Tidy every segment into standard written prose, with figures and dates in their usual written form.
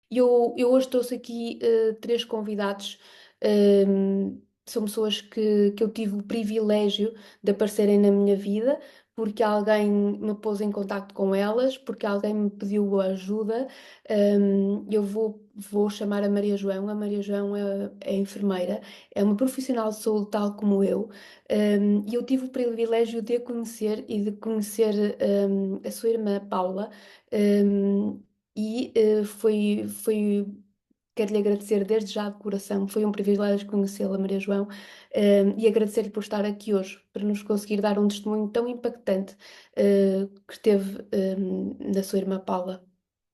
Eu hoje trouxe aqui três convidados. São pessoas que eu tive o privilégio de aparecerem na minha vida, porque alguém me pôs em contacto com elas, porque alguém me pediu ajuda. Vou chamar a Maria João. A Maria João é enfermeira, é uma profissional de saúde tal como eu. E eu tive o privilégio de a conhecer e de conhecer a sua irmã Paula. Um, Quero-lhe agradecer desde já de coração. Foi um privilégio conhecê-la, Maria João, e agradecer-lhe por estar aqui hoje, para nos conseguir dar um testemunho tão impactante, que teve, da sua irmã Paula.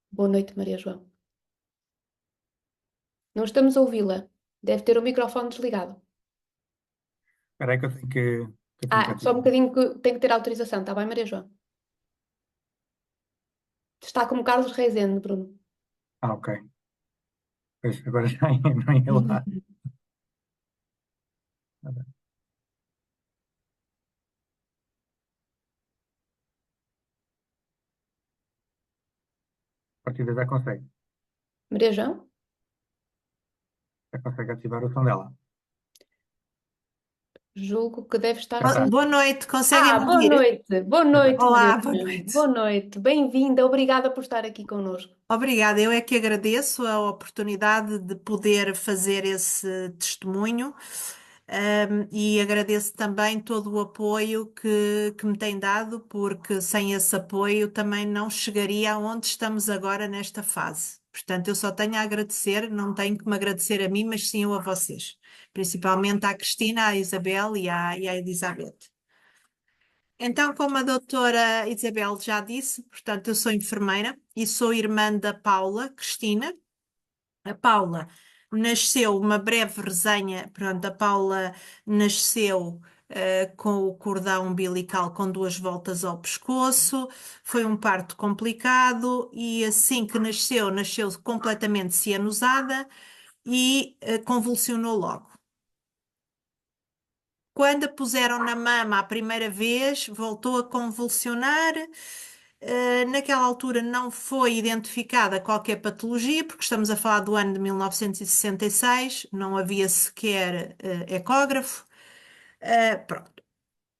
Boa noite, Maria João. Não estamos a ouvi-la. Deve ter o microfone desligado. Espera aí que eu tenho que Só um ativar. bocadinho que tem que ter autorização, está bem, Maria João? Está como Carlos Reisende, Bruno. Ah, ok. Pois, agora já não ia lá. A partida Maria João? já consegue ativar o som dela. Julgo que deve estar Já está. sim. Boa noite, conseguem me Boa ouvir? noite. Boa Já está. noite, Maria Olá, boa João. Boa noite. noite. Bem-vinda. Obrigada por estar aqui connosco. Obrigada, eu é que agradeço a oportunidade de poder fazer esse testemunho, e agradeço também todo o apoio que me tem dado, porque sem esse apoio também não chegaria aonde estamos agora nesta fase. Portanto, eu só tenho a agradecer, não tenho que me agradecer a mim, mas sim eu a vocês, principalmente à Cristina, à Isabel e à Elizabeth. Então, como a doutora Isabel já disse, portanto, eu sou enfermeira e sou irmã da Paula Cristina. A Paula nasceu, uma breve resenha, pronto, a Paula nasceu com o cordão umbilical com duas voltas ao pescoço, foi um parto complicado e assim que nasceu, nasceu completamente cianosada e convulsionou logo. Quando a puseram na mama a primeira vez, voltou a convulsionar. Naquela altura não foi identificada qualquer patologia, porque estamos a falar do ano de 1966, não havia sequer ecógrafo. Pronto.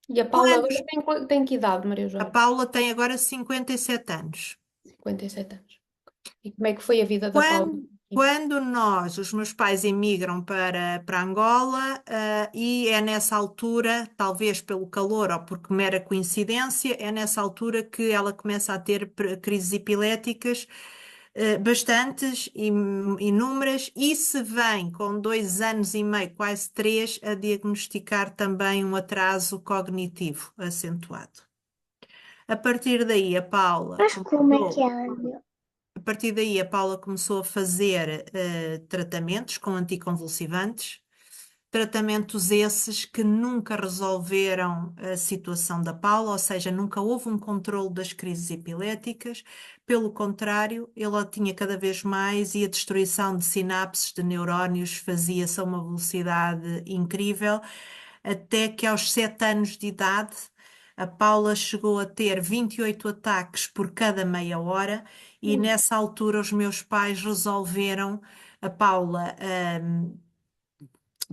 E a Paula Quando agora tem que idade, Maria a João? Paula tem agora 57 anos. 57 anos. E como é que foi a vida da Paula Quando, aqui? quando os meus pais emigram para Angola, e é nessa altura, talvez pelo calor ou porque mera coincidência, é nessa altura que ela começa a ter crises epiléticas, bastantes e inúmeras, e se vem com 2 anos e meio, quase três, a diagnosticar também um atraso cognitivo acentuado. A partir daí, a Paula Mas como é que começou ela viu? a partir daí, a Paula começou a fazer tratamentos com anticonvulsivantes, tratamentos esses que nunca resolveram a situação da Paula, ou seja, nunca houve um controle das crises epiléticas. Pelo contrário, ela tinha cada vez mais e a destruição de sinapses de neurónios fazia-se a uma velocidade incrível, até que aos 7 anos de idade. A Paula chegou a ter 28 ataques por cada meia hora e nessa altura os meus pais resolveram a Paula,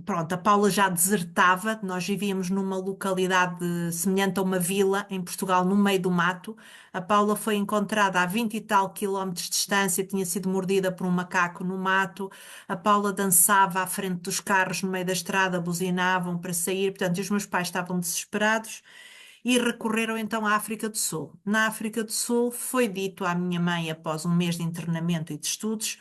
pronto, a Paula já desertava, nós vivíamos numa localidade semelhante a uma vila em Portugal, no meio do mato. A Paula foi encontrada a 20 e tal quilómetros de distância, tinha sido mordida por um macaco no mato. A Paula dançava à frente dos carros no meio da estrada, buzinavam para sair, portanto, e os meus pais estavam desesperados e recorreram então à África do Sul. Na África do Sul foi dito à minha mãe, após um mês de internamento e de estudos,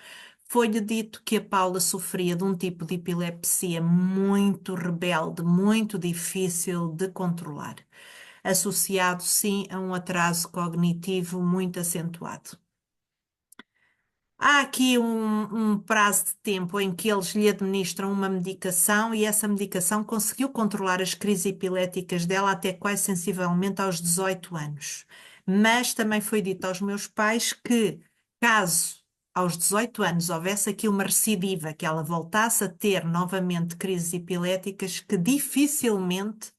foi-lhe dito que a Paula sofria de um tipo de epilepsia muito rebelde, muito difícil de controlar, associado sim a um atraso cognitivo muito acentuado. Há aqui um prazo de tempo em que eles lhe administram uma medicação e essa medicação conseguiu controlar as crises epiléticas dela até quase sensivelmente aos 18 anos. Mas também foi dito aos meus pais que, caso aos 18 anos houvesse aqui uma recidiva, que ela voltasse a ter novamente crises epiléticas, que dificilmente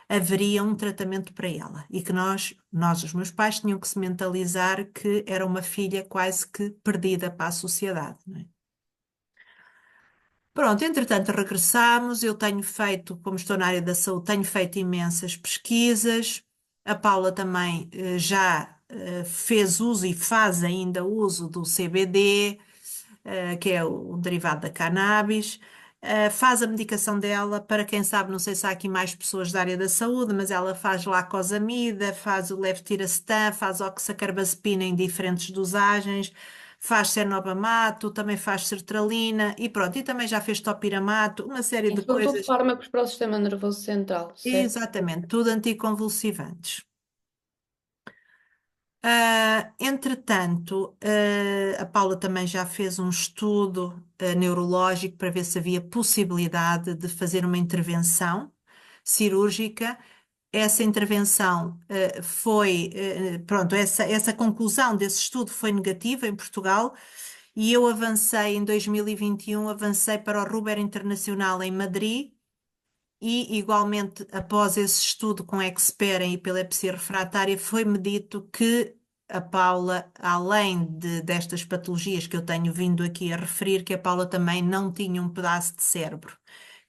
haveria um tratamento para ela e que nós, os meus pais, tinham que se mentalizar que era uma filha quase que perdida para a sociedade, não é? Pronto, entretanto, regressámos. Eu tenho feito, como estou na área da saúde, tenho feito imensas pesquisas. A Paula também já fez uso e faz ainda uso do CBD, que é um derivado da cannabis. Faz a medicação dela, para quem sabe, não sei se há aqui mais pessoas da área da saúde, mas ela faz lacosamida, faz o levetiracetam, faz oxacarbazepina em diferentes dosagens, faz cenobamato, também faz sertralina e pronto, e também já fez topiramato, uma série de Sim, são tudo coisas. fármacos para o sistema nervoso central, certo? Exatamente, tudo anticonvulsivantes. Entretanto, a Paula também já fez um estudo, neurológico para ver se havia possibilidade de fazer uma intervenção cirúrgica. Essa intervenção, pronto, essa conclusão desse estudo foi negativa em Portugal e eu avancei em 2021, avancei para o Ruber Internacional em Madrid e, igualmente, após esse estudo com expert em epilepsia refratária, foi-me dito que a Paula, além destas patologias que eu tenho vindo aqui a referir, que a Paula também não tinha um pedaço de cérebro,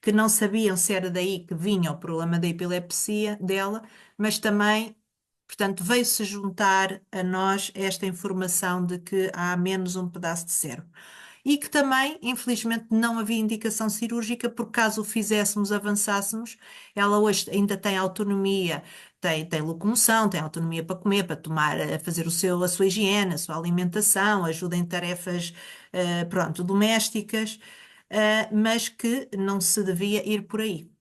que não sabiam se era daí que vinha o problema da epilepsia dela, mas também, portanto, veio-se juntar a nós esta informação de que há menos um pedaço de cérebro e que também, infelizmente, não havia indicação cirúrgica, porque caso o fizéssemos, avançássemos, ela hoje ainda tem autonomia, tem locomoção, tem autonomia para comer, para tomar, a fazer a sua higiene, a sua alimentação, ajuda em tarefas, pronto, domésticas, mas que não se devia ir por aí.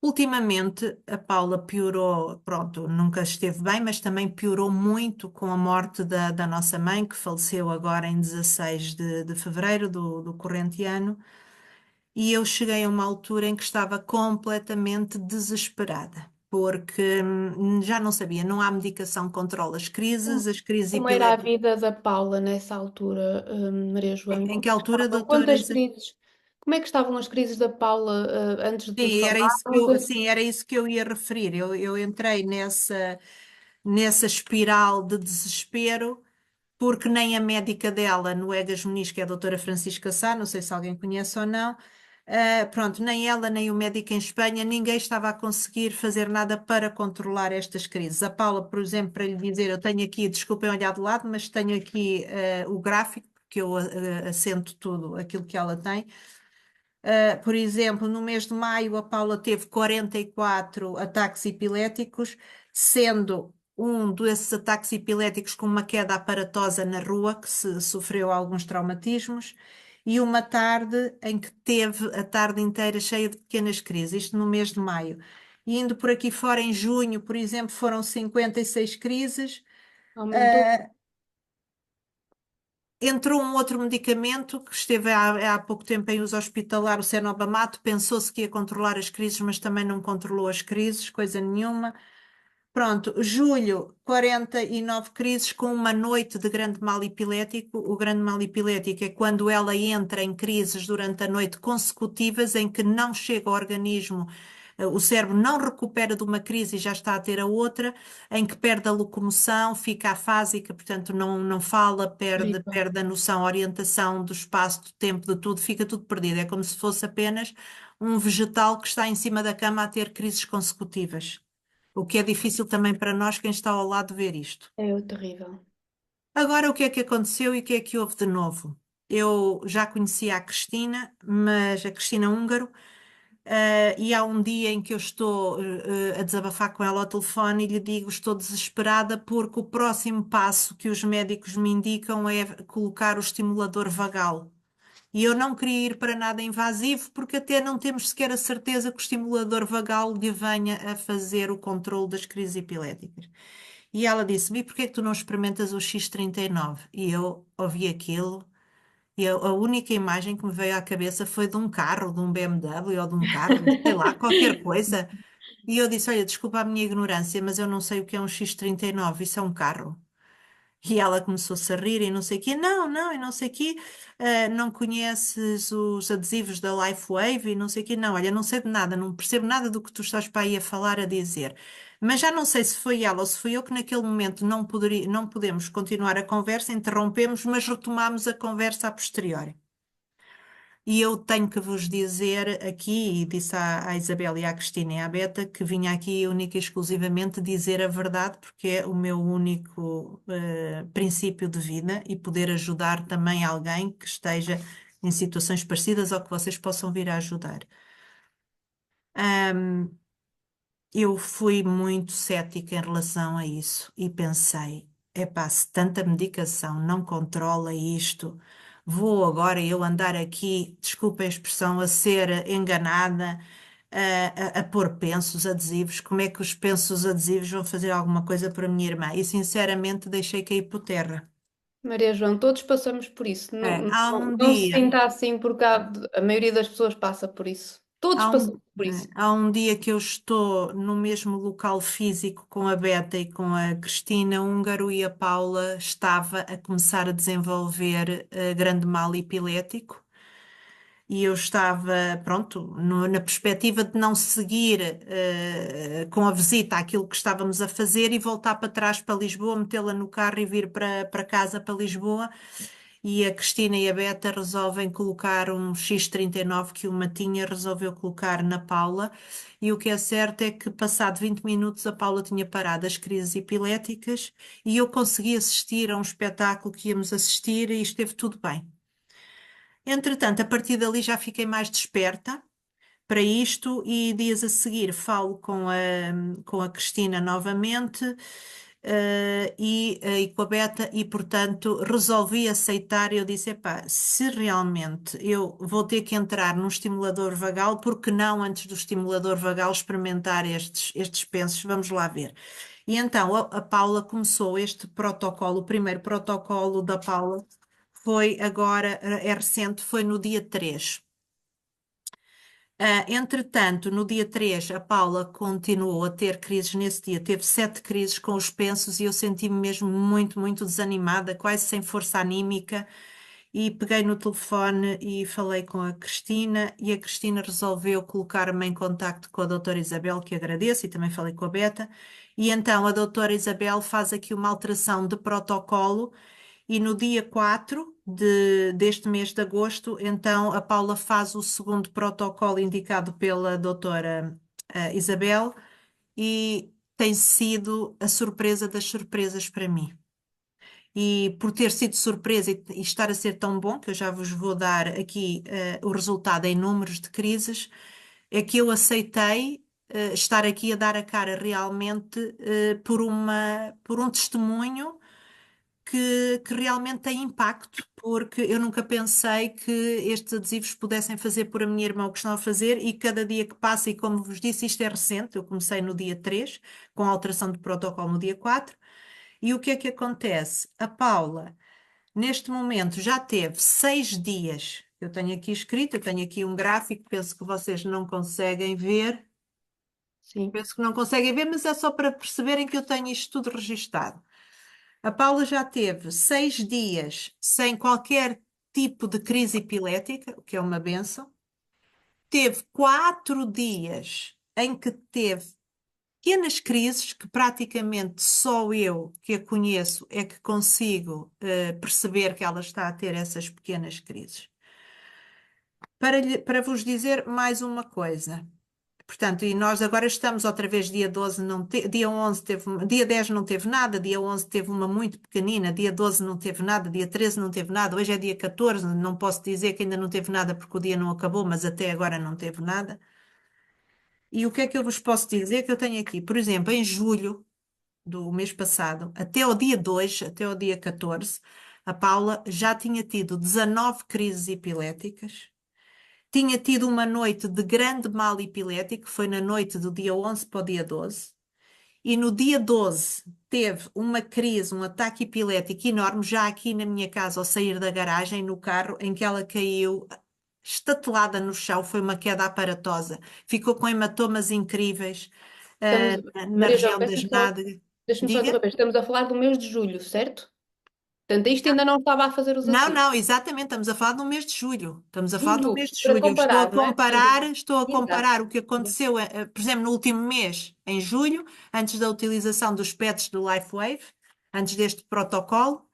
Ultimamente, a Paula piorou, pronto, nunca esteve bem, mas também piorou muito com a morte da nossa mãe, que faleceu agora em 16 de fevereiro do corrente ano, e eu cheguei a uma altura em que estava completamente desesperada, porque já não sabia, não há medicação que controla as crises Como era a epilépticas. vida da Paula nessa altura, Maria João? Em Como que altura, doutora quantas Isa? crises? Como é que estavam as crises da Paula, antes de Sim, falarmos? sim, era isso que eu ia referir. Eu entrei nessa espiral de desespero, porque nem a médica dela, no Egas Muniz, que é a doutora Francisca Sá, não sei se alguém conhece ou não, pronto, nem ela, nem o médico em Espanha, ninguém estava a conseguir fazer nada para controlar estas crises. A Paula, por exemplo, para lhe dizer, eu tenho aqui, desculpem olhar de lado, mas tenho aqui o gráfico, porque eu assento tudo aquilo que ela tem. Por exemplo, no mês de maio, a Paula teve 44 ataques epiléticos, sendo um desses ataques epiléticos com uma queda aparatosa na rua, que se sofreu alguns traumatismos, e uma tarde em que teve a tarde inteira cheia de pequenas crises, isto no mês de maio. E indo por aqui fora, em junho, por exemplo, foram 56 crises. Aumentou? Ah, Entrou um outro medicamento que esteve há pouco tempo em uso hospitalar, o cenobamato. Pensou-se que ia controlar as crises, mas também não controlou as crises, coisa nenhuma. Pronto, julho, 49 crises com uma noite de grande mal epilético. O grande mal epilético é quando ela entra em crises durante a noite consecutivas, em que não chega ao organismo, o cérebro não recupera de uma crise e já está a ter a outra, em que perde a locomoção, fica afásica, portanto não fala, Terrível. perde a noção, a orientação do espaço, do tempo, de tudo, fica tudo perdido. É como se fosse apenas um vegetal que está em cima da cama a ter crises consecutivas. O que é difícil também para nós, quem está ao lado, ver isto. É terrível. Agora, o que é que aconteceu e o que é que houve de novo? Eu já conhecia a Cristina, mas a Cristina Húngaro, e há um dia em que eu estou a desabafar com ela ao telefone e lhe digo: estou desesperada porque o próximo passo que os médicos me indicam é colocar o estimulador vagal. E eu não queria ir para nada invasivo, porque até não temos sequer a certeza que o estimulador vagal lhe venha a fazer o controle das crises epiléticas. E ela disse-me: e porquê é que tu não experimentas o X39? E eu ouvi aquilo, e a única imagem que me veio à cabeça foi de um carro, de um BMW ou de um carro, sei lá, qualquer coisa. E eu disse: olha, desculpa a minha ignorância, mas eu não sei o que é um X39, isso é um carro. E ela começou-se a rir e não sei o quê. Não, não, e não sei o quê. Não conheces os adesivos da Lifewave e não sei o quê. Não, olha, não sei de nada, não percebo nada do que tu estás para aí a falar, a dizer. Mas já não sei se foi ela ou se fui eu que naquele momento não podemos continuar a conversa, interrompemos, mas retomámos a conversa a posteriori. E eu tenho que vos dizer aqui, e disse à Isabel e à Cristina e à Beta, que vinha aqui única e exclusivamente dizer a verdade, porque é o meu único princípio de vida e poder ajudar também alguém que esteja em situações parecidas ou que vocês possam vir a ajudar. Eu fui muito cética em relação a isso e pensei, epá, se tanta medicação não controla isto, vou agora eu andar aqui, desculpa a expressão, a ser enganada, a pôr pensos adesivos. Como é que os pensos adesivos vão fazer alguma coisa para a minha irmã? E sinceramente deixei cair por terra. Maria João, todos passamos por isso. Não, Há não, um não se dia. sinta assim porque a maioria das pessoas passa por isso. Todos passamos por isso. Há um dia que eu estou no mesmo local físico com a Beta e com a Cristina Húngaro e a Paula estava a começar a desenvolver grande mal epilético e eu estava, pronto, na perspectiva de não seguir com a visita àquilo que estávamos a fazer e voltar para trás para Lisboa, metê-la no carro e vir para casa para Lisboa. E a Cristina e a Beta resolvem colocar um X39 que uma tinha, resolveu colocar na Paula. E o que é certo é que, passado 20 minutos, a Paula tinha parado as crises epiléticas e eu consegui assistir a um espetáculo que íamos assistir e esteve tudo bem. Entretanto, a partir dali já fiquei mais desperta para isto e dias a seguir falo com a Cristina novamente e com a Beta e, portanto, resolvi aceitar. Eu disse, epá, se realmente eu vou ter que entrar num estimulador vagal, por que não, antes do estimulador vagal, experimentar estes pensos? Vamos lá ver. E então a Paula começou este protocolo, o primeiro protocolo da Paula foi agora, é recente, foi no dia 3. Entretanto, no dia 3, a Paula continuou a ter crises nesse dia. Teve 7 crises com os pensos e eu senti-me mesmo muito, muito desanimada, quase sem força anímica. E peguei no telefone e falei com a Cristina e a Cristina resolveu colocar-me em contacto com a doutora Isabel, que agradeço, e também falei com a Beta. E então a doutora Isabel faz aqui uma alteração de protocolo e no dia 4 deste mês de agosto, então a Paula faz o segundo protocolo indicado pela doutora Isabel e tem sido a surpresa das surpresas para mim. E por ter sido surpresa e estar a ser tão bom, que eu já vos vou dar aqui o resultado em números de crises, é que eu aceitei estar aqui a dar a cara realmente por um testemunho que realmente tem impacto, porque eu nunca pensei que estes adesivos pudessem fazer por a minha irmã o que estão a fazer e cada dia que passa, e como vos disse, isto é recente, eu comecei no dia 3 com a alteração de protocolo no dia 4 e o que é que acontece? A Paula, neste momento, já teve 6 dias, eu tenho aqui escrito, eu tenho aqui um gráfico, penso que vocês não conseguem ver, Sim. penso que não conseguem ver, mas é só para perceberem que eu tenho isto tudo registado. A Paula já teve 6 dias sem qualquer tipo de crise epilética, o que é uma benção. Teve 4 dias em que teve pequenas crises, que praticamente só eu que a conheço é que consigo perceber que ela está a ter essas pequenas crises. Para vos dizer mais uma coisa. Portanto, e nós agora estamos outra vez dia 12, dia 11 teve, dia 10 não teve nada, dia 11 teve uma muito pequenina, dia 12 não teve nada, dia 13 não teve nada, hoje é dia 14, não posso dizer que ainda não teve nada porque o dia não acabou, mas até agora não teve nada. E o que é que eu vos posso dizer que eu tenho aqui? Por exemplo, em julho do mês passado, até ao dia 2, até ao dia 14, a Paula já tinha tido 19 crises epiléticas, tinha tido uma noite de grande mal epilético, foi na noite do dia 11 para o dia 12, e no dia 12 teve uma crise, um ataque epilético enorme, já aqui na minha casa, ao sair da garagem, no carro, em que ela caiu estatelada no chão, foi uma queda aparatosa, ficou com hematomas incríveis, Estamos, na Maria João, região das nádegas. deixa-me só Diga? interromper. Estamos a falar do mês de julho, certo? Portanto, isto ainda não estava a fazer os Não, efeitos. não, exatamente, estamos a falar do mês de julho. Estamos a falar do Julho, mês de para julho. Eu comparar, não é? Portanto, estou a exato. comparar o que aconteceu, por exemplo, no último mês, em julho, antes da utilização dos PETs do LifeWave, antes deste protocolo,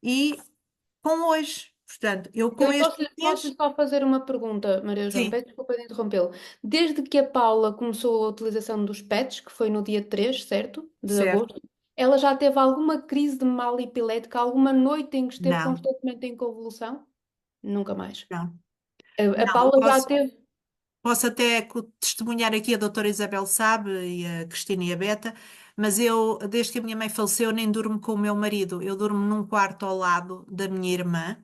e com hoje. Portanto, eu Então, com eu este posso mês, só fazer uma pergunta, Maria João, sim, peço desculpa de interrompê-lo. Desde que a Paula começou a utilização dos PETs, que foi no dia 3, certo? De certo? agosto, ela já teve alguma crise de mal epilética, alguma noite em que esteve Não, constantemente em convulsão? Nunca mais. não, A não. Paula já teve. Posso até testemunhar aqui, a doutora Isabel sabe, e a Cristina e a Beta, mas eu, desde que a minha mãe faleceu, nem durmo com o meu marido. Eu durmo num quarto ao lado da minha irmã,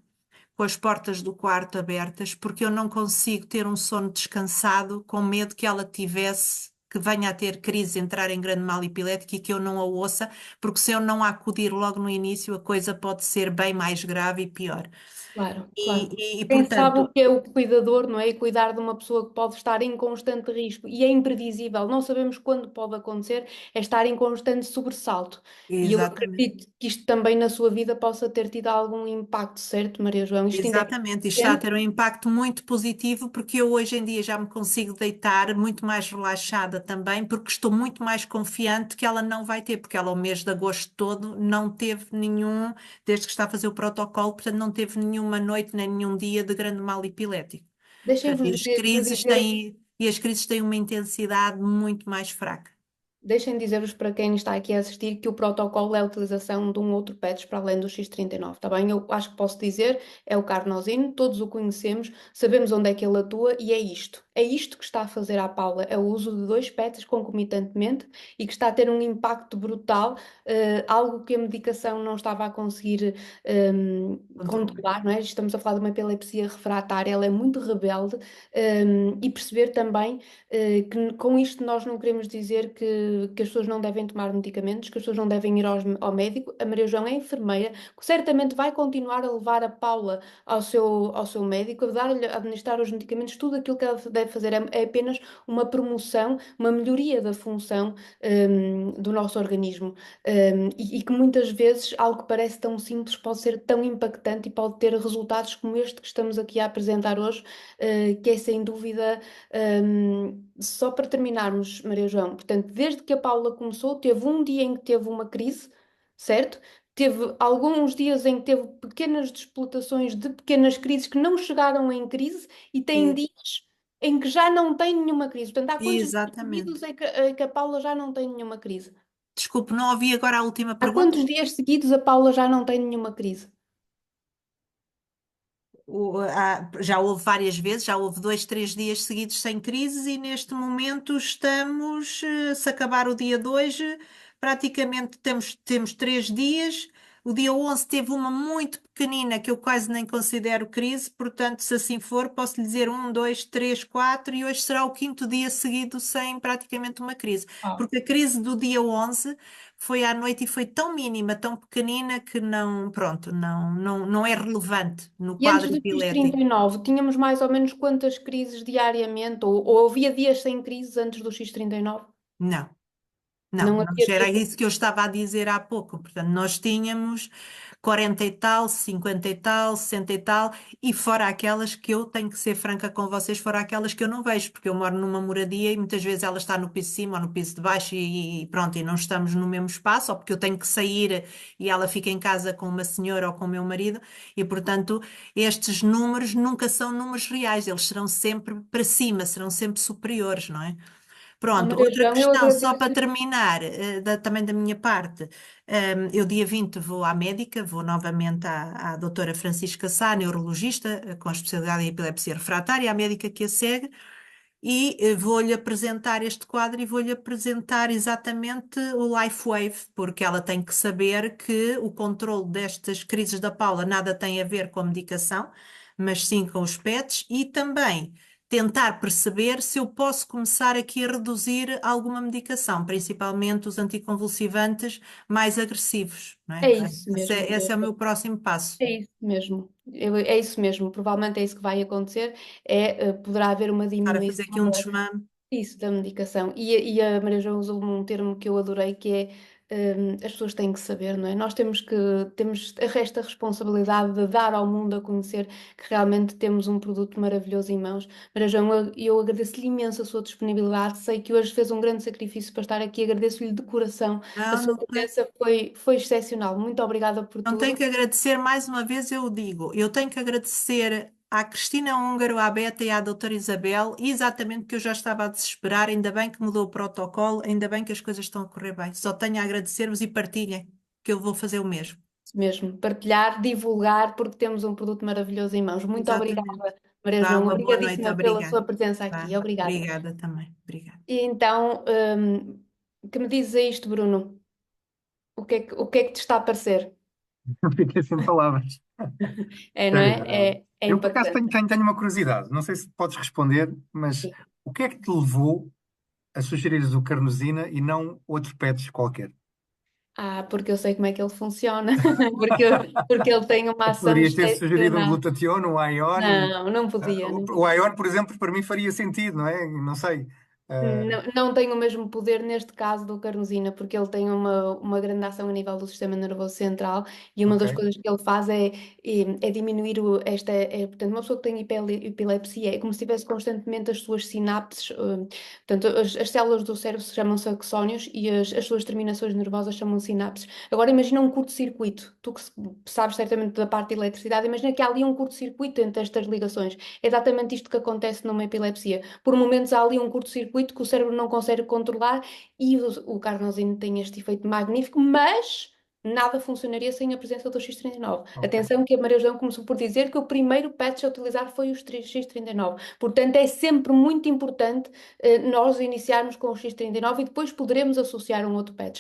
com as portas do quarto abertas, porque eu não consigo ter um sono descansado com medo que ela tivesse, que venha a ter crise, entrar em grande mal epilético e que eu não a ouça, porque se eu não a acudir logo no início, a coisa pode ser bem mais grave e pior. Claro, claro. E, Quem sabe o portanto, que é o cuidador, não é? E cuidar de uma pessoa que pode estar em constante risco e é imprevisível, não sabemos quando pode acontecer, é estar em constante sobressalto. E eu exatamente. acredito que isto também na sua vida possa ter tido algum impacto, certo, Maria João? Isto ainda é Exatamente, isto está a recente. ter um impacto muito positivo porque eu hoje em dia já me consigo deitar muito mais relaxada também, porque estou muito mais confiante que ela não vai ter, porque ela o mês de agosto todo não teve nenhum, desde que está a fazer o protocolo, portanto não teve nenhuma noite nem nenhum dia de grande mal epilético. Portanto, Deixem-vos de dizer. e as crises têm uma intensidade muito mais fraca. Deixem dizer-vos para quem está aqui a assistir que o protocolo é a utilização de um outro PETs para além do X39, tá bem? Eu acho que posso dizer, é o carnosine, todos o conhecemos, sabemos onde é que ele atua e é isto. É isto que está a fazer à Paula, é o uso de dois PETs concomitantemente e que está a ter um impacto brutal, algo que a medicação não estava a conseguir Controlar. controlar, não é? Estamos a falar de uma epilepsia refratária, ela é muito rebelde, e perceber também que com isto nós não queremos dizer que as pessoas não devem tomar medicamentos, que as pessoas não devem ir ao médico. A Maria João é enfermeira, que certamente vai continuar a levar a Paula ao seu médico, a dar-lhe, a administrar os medicamentos, tudo aquilo que ela deve fazer é apenas uma promoção, uma melhoria da função do nosso organismo. E que muitas vezes algo que parece tão simples pode ser tão impactante e pode ter resultados como este que estamos aqui a apresentar hoje, que é sem dúvida. Só para terminarmos, Maria João, portanto, desde que a Paula começou, teve um dia em que teve uma crise, certo? Teve alguns dias em que teve pequenas desplotações de pequenas crises que não chegaram em crise e tem E- dias em que já não tem nenhuma crise. Portanto, há quantos dias seguidos Exatamente. é que a Paula já não tem nenhuma crise? Desculpe, não ouvi agora a última Há pergunta. quantos dias seguidos a Paula já não tem nenhuma crise? Já houve várias vezes, já houve 2, 3 dias seguidos sem crises e neste momento estamos, se acabar o dia de hoje, praticamente temos 3 dias. O dia 11 teve uma muito pequenina que eu quase nem considero crise, portanto, se assim for, posso lhe dizer 1, 2, 3, 4 e hoje será o quinto dia seguido sem praticamente uma crise. Ah. Porque a crise do dia 11 foi à noite e foi tão mínima, tão pequenina que não, pronto, não é relevante no E antes quadro do epilético. X39, tínhamos mais ou menos quantas crises diariamente? Ou havia dias sem crises antes do X39? Não, não, Não não, havia era dias. isso que eu estava a dizer há pouco. Portanto, nós tínhamos 40 e tal, 50 e tal, 60 e tal, e fora aquelas que eu tenho que ser franca com vocês, fora aquelas que eu não vejo, porque eu moro numa moradia e muitas vezes ela está no piso de cima ou no piso de baixo e pronto, e não estamos no mesmo espaço, ou porque eu tenho que sair e ela fica em casa com uma senhora ou com o meu marido, e portanto estes números nunca são números reais, eles serão sempre para cima, serão sempre superiores, não é? Oh, Pronto, Maria outra João, eu questão, só para agradeço. terminar, também da minha parte, eu dia 20 vou à médica, vou novamente à doutora Francisca Sá, neurologista, com especialidade em epilepsia refratária, a médica que a segue, e vou-lhe apresentar este quadro e vou-lhe apresentar exatamente o LifeWave, porque ela tem que saber que o controle destas crises da Paula nada tem a ver com a medicação, mas sim com os PETs e também tentar perceber se eu posso começar aqui a reduzir alguma medicação, principalmente os anticonvulsivantes mais agressivos, não é? É isso mesmo, Maria Esse é o João. meu próximo passo. É isso mesmo. É isso mesmo. Provavelmente é isso que vai acontecer. Poderá haver uma Estar a fazer aqui um diminuição desmame. isso da medicação. E a Maria João usou um termo que eu adorei, que é as pessoas têm que saber, não é? Nós temos esta responsabilidade de dar ao mundo a conhecer que realmente temos um produto maravilhoso em mãos. Maria João, eu agradeço-lhe imenso a sua disponibilidade. Sei que hoje fez um grande sacrifício para estar aqui. Agradeço-lhe de coração. A Não, sua não tem. presença foi excepcional. Muito obrigada por Não tenho tudo. que agradecer mais uma vez, eu o digo. Eu tenho que agradecer à Cristina Húngaro, à Beta e à doutora Isabel, exatamente que eu já estava a desesperar. Ainda bem que mudou o protocolo, ainda bem que as coisas estão a correr bem. Só tenho a agradecer-vos e partilhem, que eu vou fazer o mesmo. Mesmo, partilhar, divulgar, porque temos um produto maravilhoso em mãos. Muito Exatamente. obrigada, Maria Vá, João. uma boa noite, Obrigadíssima pela obrigada. sua presença Vá, aqui. Obrigada. obrigada também. Obrigada. E então, que me dizes a isto, Bruno? O que é que te está a parecer? Fiquei sem palavras. É, não é? Sério. É Eu, por acaso, impactante. tenho uma curiosidade. Não sei se podes responder, mas o que é que te levou a sugerires o Carnosina e não outro pets qualquer? Porque eu sei como é que ele funciona, porque ele tem uma ação Poderias ter sugerido um excepcional. glutatión, um Ion. Não, não podia, não O podia. Ion, por exemplo, para mim faria sentido, não é? Não sei. Ah, Não tem o mesmo poder neste caso do carnosina, porque ele tem uma grande ação a nível do sistema nervoso central e uma ok, das coisas que ele faz é diminuir portanto, uma pessoa que tem epilepsia é como se tivesse constantemente as suas sinapses, portanto, as células do cérebro chamam-se axónios e as suas terminações nervosas chamam-se sinapses. Agora imagina um curto-circuito, tu que sabes certamente da parte de eletricidade, imagina que há ali um curto-circuito entre estas ligações. É exatamente isto que acontece numa epilepsia. Por momentos há ali um curto-circuito que o cérebro não consegue controlar e o carnosine tem este efeito magnífico, mas nada funcionaria sem a presença do X39. ok. Atenção que a Maria João começou por dizer que o primeiro patch a utilizar foi o X39. Portanto, é sempre muito importante nós iniciarmos com o X39 e depois poderemos associar um outro patch.